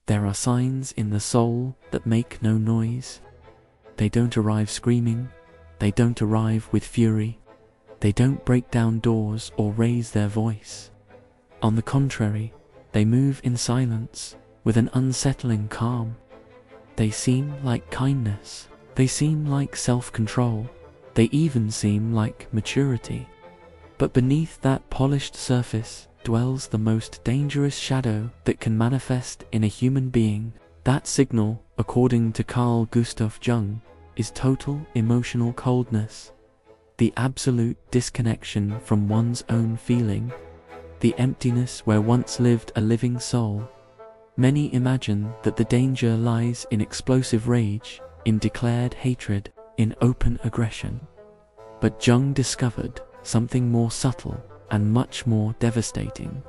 There are signs in the soul that make no noise. They don't arrive screaming. They don't arrive with fury. They don't break down doors or raise their voice. On the contrary, they move in silence with an unsettling calm. They seem like kindness. They seem like self-control. They even seem like maturity. But beneath that polished surface dwells the most dangerous shadow that can manifest in a human being. That signal, according to Carl Jung, is total emotional coldness, the absolute disconnection from one's own feeling, the emptiness where once lived a living soul. Many imagine that the danger lies in explosive rage, in declared hatred, in open aggression. But Jung discovered something more subtle and much more devastating.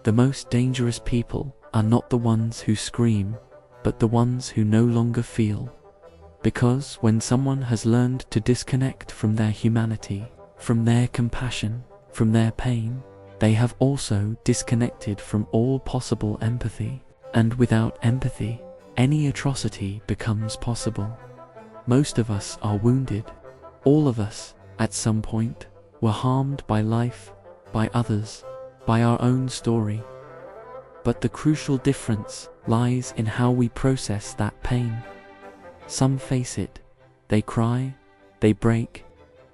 The most dangerous people are not the ones who scream, but the ones who no longer feel. Because when someone has learned to disconnect from their humanity, from their compassion, from their pain, they have also disconnected from all possible empathy. And without empathy, any atrocity becomes possible. Most of us are wounded. All of us, at some point, were harmed by life, by others, by our own story. But the crucial difference lies in how we process that pain. Some face it, they cry, they break,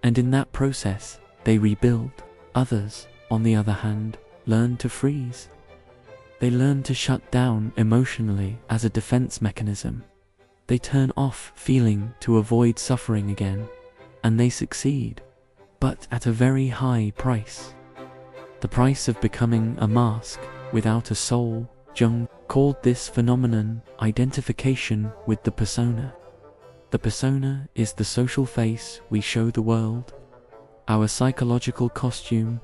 and in that process, they rebuild. Others, on the other hand, learn to freeze. They learn to shut down emotionally as a defense mechanism. They turn off feeling to avoid suffering again, and they succeed, but at a very high price. The price of becoming a mask without a soul. Jung called this phenomenon identification with the persona. The persona is the social face we show the world, our psychological costume.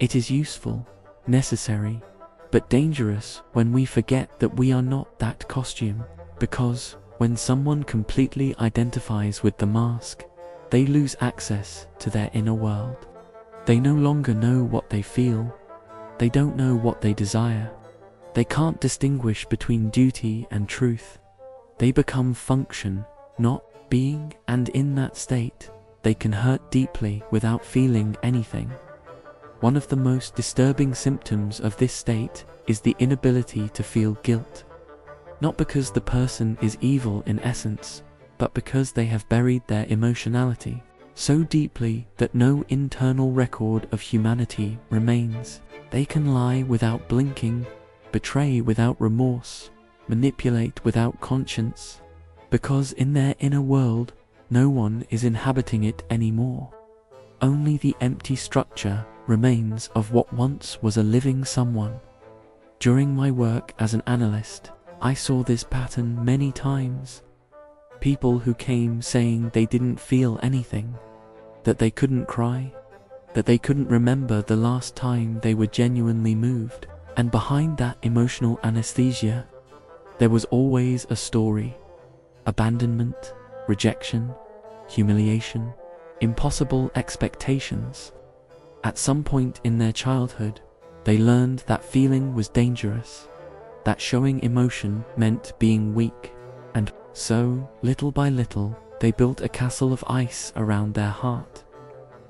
It is useful, necessary, but dangerous when we forget that we are not that costume, because when someone completely identifies with the mask, they lose access to their inner world. They no longer know what they feel. They don't know what they desire. They can't distinguish between duty and truth. They become function, not being, and in that state, they can hurt deeply without feeling anything. One of the most disturbing symptoms of this state is the inability to feel guilt. Not because the person is evil in essence, but because they have buried their emotionality so deeply that no internal record of humanity remains. They can lie without blinking, betray without remorse, manipulate without conscience, because in their inner world, no one is inhabiting it anymore. Only the empty structure remains of what once was a living someone. During my work as an analyst, I saw this pattern many times. People who came saying they didn't feel anything, that they couldn't cry, that they couldn't remember the last time they were genuinely moved. And behind that emotional anesthesia, there was always a story. Abandonment, rejection, humiliation, impossible expectations. At some point in their childhood, they learned that feeling was dangerous, that showing emotion meant being weak, and so, little by little, they built a castle of ice around their heart.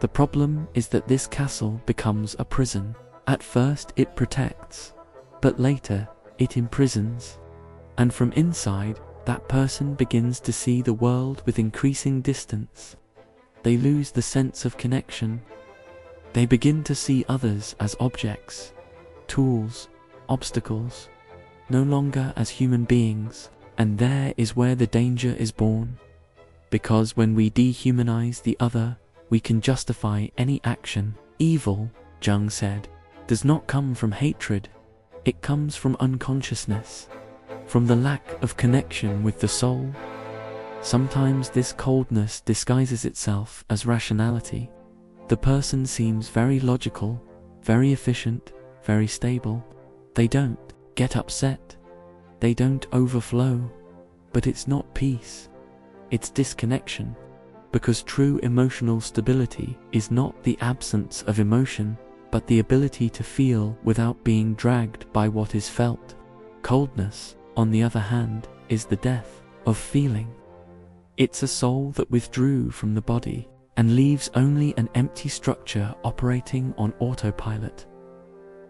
The problem is that this castle becomes a prison. At first it protects, but later it imprisons. And from inside, that person begins to see the world with increasing distance. They lose the sense of connection. They begin to see others as objects, tools, obstacles, no longer as human beings. And there is where the danger is born. Because when we dehumanize the other, we can justify any action. Evil, Jung said, does not come from hatred. It comes from unconsciousness, from the lack of connection with the soul. Sometimes this coldness disguises itself as rationality. The person seems very logical, very efficient, very stable. They don't get upset. They don't overflow. But it's not peace. It's disconnection. Because true emotional stability is not the absence of emotion, but the ability to feel without being dragged by what is felt. Coldness, on the other hand, is the death of feeling. It's a soul that withdrew from the body and leaves only an empty structure operating on autopilot.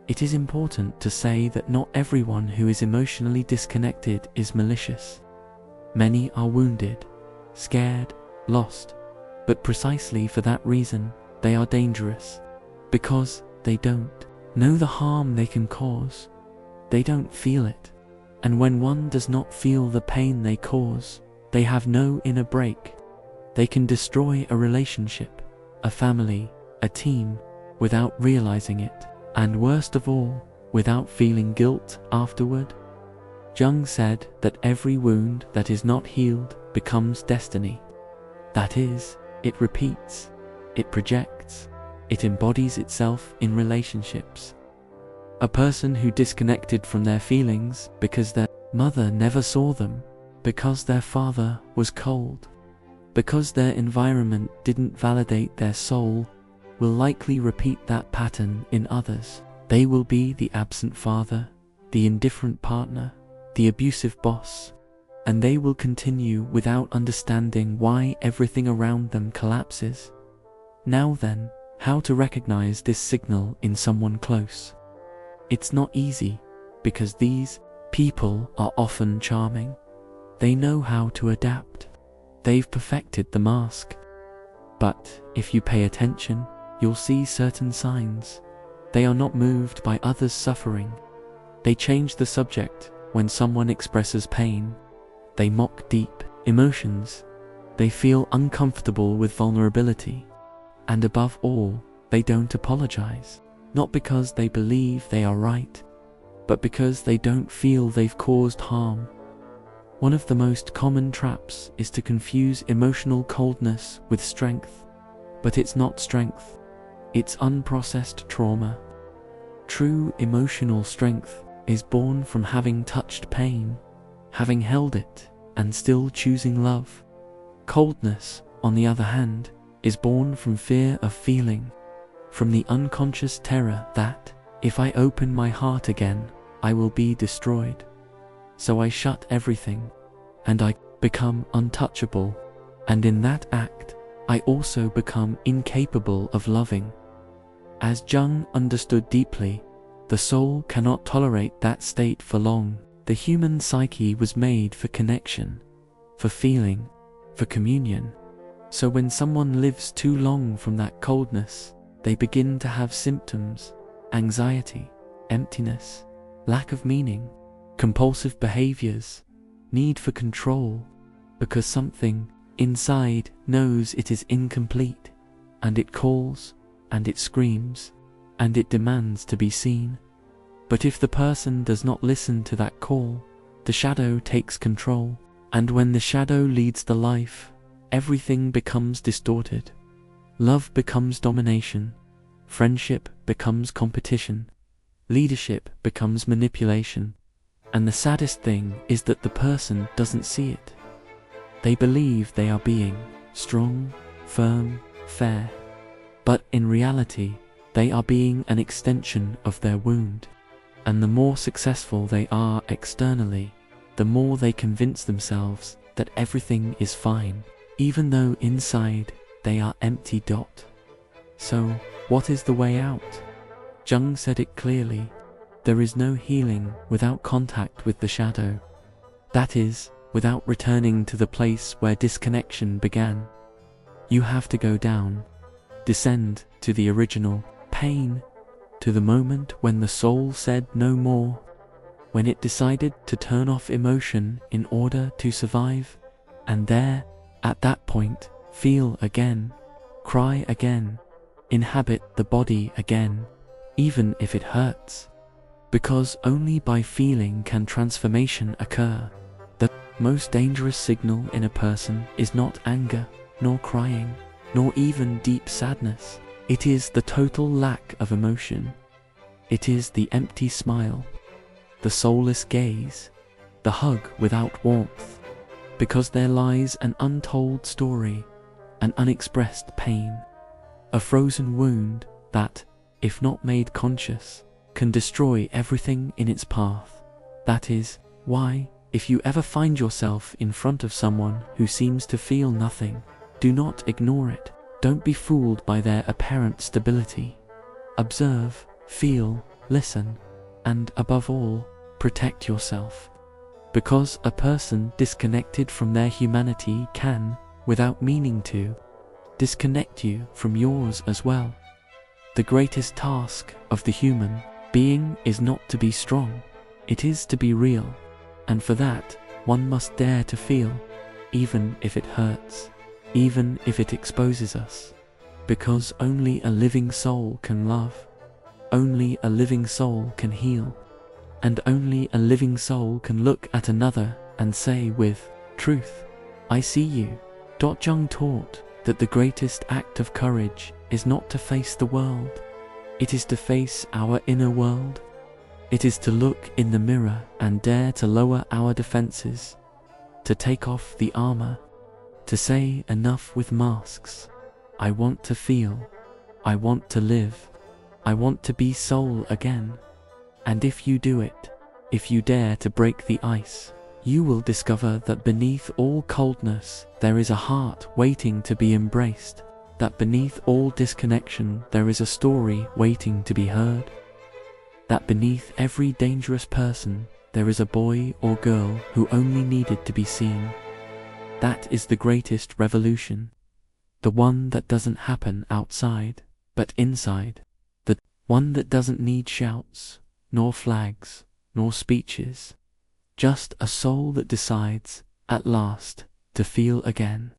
It is important to say that not everyone who is emotionally disconnected is malicious. Many are wounded, scared, lost, but precisely for that reason, they are dangerous, because they don't know the harm they can cause. They don't feel it, and when one does not feel the pain they cause, they have no inner break. They can destroy a relationship, a family, a team, without realizing it, and worst of all, without feeling guilt afterward. Jung said that every wound that is not healed becomes destiny. That is, it repeats, it projects, it embodies itself in relationships. A person who disconnected from their feelings because their mother never saw them, because their father was cold, because their environment didn't validate their soul, will likely repeat that pattern in others. They will be the absent father, the indifferent partner, the abusive boss, and they will continue without understanding why everything around them collapses. Now then, how to recognize this signal in someone close? It's not easy, because these people are often charming. They know how to adapt. They've perfected the mask. But if you pay attention, you'll see certain signs. They are not moved by others' suffering. They change the subject when someone expresses pain. They mock deep emotions. They feel uncomfortable with vulnerability. And above all, they don't apologize. Not because they believe they are right, but because they don't feel they've caused harm. One of the most common traps is to confuse emotional coldness with strength. But it's not strength. It's unprocessed trauma. True emotional strength is born from having touched pain, having held it, and still choosing love. Coldness, on the other hand, is born from fear of feeling, from the unconscious terror that, if I open my heart again, I will be destroyed. So I shut everything, and I become untouchable, and in that act, I also become incapable of loving. As Jung understood deeply, the soul cannot tolerate that state for long. The human psyche was made for connection, for feeling, for communion. So when someone lives too long from that coldness, they begin to have symptoms: anxiety, emptiness, lack of meaning, compulsive behaviors, need for control, because something inside knows it is incomplete, and it calls, and it screams, and it demands to be seen. But if the person does not listen to that call, the shadow takes control, and when the shadow leads the life, everything becomes distorted. Love becomes domination, friendship becomes competition, leadership becomes manipulation, and the saddest thing is that the person doesn't see it. They believe they are being strong, firm, fair, but in reality, they are being an extension of their wound. And the more successful they are externally, the more they convince themselves that everything is fine, even though inside they are empty. So, what is the way out? Jung said it clearly: there is no healing without contact with the shadow. That is, without returning to the place where disconnection began. You have to go down, descend to the original pain, to the moment when the soul said no more, when it decided to turn off emotion in order to survive, and there, at that point, feel again, cry again, inhabit the body again, even if it hurts. Because only by feeling can transformation occur. The most dangerous signal in a person is not anger, nor crying, nor even deep sadness. It is the total lack of emotion. It is the empty smile, the soulless gaze, the hug without warmth, because there lies an untold story, an unexpressed pain, a frozen wound that, if not made conscious, can destroy everything in its path. That is why, If you ever find yourself in front of someone who seems to feel nothing, do not ignore it. Don't be fooled by their apparent stability. Observe, feel, listen, and above all, protect yourself. Because a person disconnected from their humanity can, without meaning to, disconnect you from yours as well. The greatest task of the human being is not to be strong, it is to be real, and for that, one must dare to feel, even if it hurts, even if it exposes us. Because only a living soul can love, only a living soul can heal, and only a living soul can look at another and say with truth, I see you. Jung taught that the greatest act of courage is not to face the world, it is to face our inner world. It is to look in the mirror and dare to lower our defenses, to take off the armor, to say enough with masks. I want to feel, I want to live, I want to be soul again. And if you do it, if you dare to break the ice, you will discover that beneath all coldness there is a heart waiting to be embraced, that beneath all disconnection there is a story waiting to be heard, that beneath every dangerous person there is a boy or girl who only needed to be seen. That is the greatest revolution, the one that doesn't happen outside, but inside, the one that doesn't need shouts, nor flags, nor speeches, just a soul that decides, at last, to feel again.